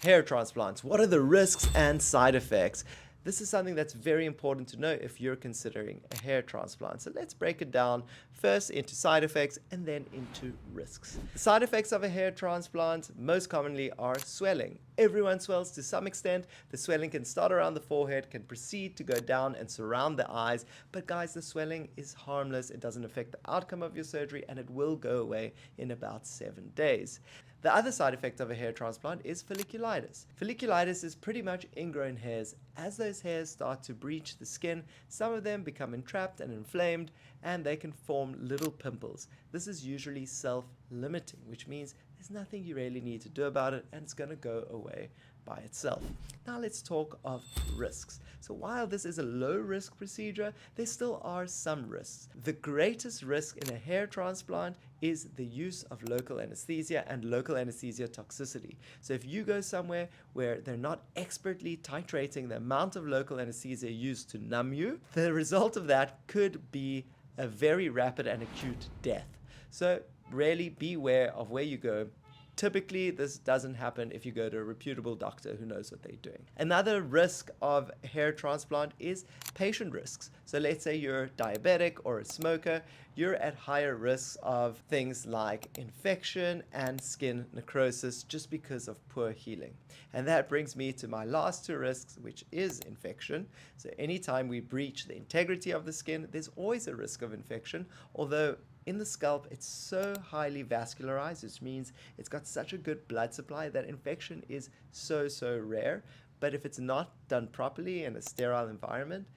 Hair transplants. What are the risks and side effects? This is something that's very important to know if you're considering a hair transplant. So let's break it down first into side effects and then into risks. The side effects of a hair transplant most commonly are swelling. Everyone swells to some extent. The swelling can start around the forehead, can proceed to go down and surround the eyes. But guys, the swelling is harmless. It doesn't affect the outcome of your surgery and it will go away in about 7 days. The other side effect of a hair transplant is folliculitis. Folliculitis is pretty much ingrown hairs. As those hairs start to breach the skin, some of them become entrapped and inflamed, and they can form little pimples. This is usually self-limiting, which means there's nothing you really need to do about it, and it's going to go away by itself. Now let's talk of risks. So while this is a low-risk procedure, there still are some risks. The greatest risk in a hair transplant is the use of local anesthesia and local anesthesia toxicity. So if you go somewhere where they're not expertly titrating the amount of local anesthesia used to numb you, the result of that could be a very rapid and acute death. So really beware of where you go. Typically, this doesn't happen if you go to a reputable doctor who knows what they're doing. Another risk of hair transplant is patient risks. So let's say you're diabetic or a smoker, you're at higher risks of things like infection and skin necrosis just because of poor healing. And that brings me to my last two risks, which is infection. So anytime we breach the integrity of the skin, there's always a risk of infection, although in the scalp, it's so highly vascularized, which means it's got such a good blood supply that infection is so rare. But if it's not done properly in a sterile environment,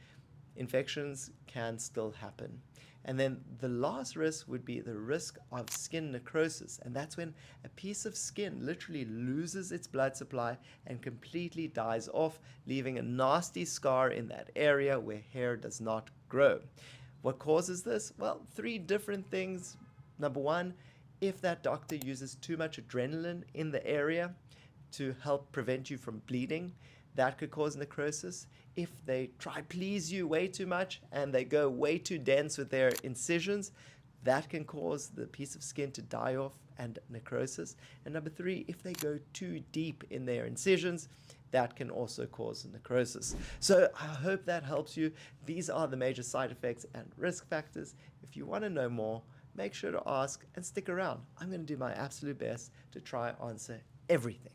infections can still happen. And then the last risk would be the risk of skin necrosis. And that's when a piece of skin literally loses its blood supply and completely dies off, leaving a nasty scar in that area where hair does not grow. What causes this? Well, 3 different things. Number 1, if that doctor uses too much adrenaline in the area to help prevent you from bleeding, that could cause necrosis. If they try please you way too much and they go way too dense with their incisions, that can cause the piece of skin to die off and necrosis. And number 3, if they go too deep in their incisions, that can also cause necrosis. So I hope that helps you. These are the major side effects and risk factors. If you want to know more, make sure to ask and stick around. I'm going to do my absolute best to try and answer everything.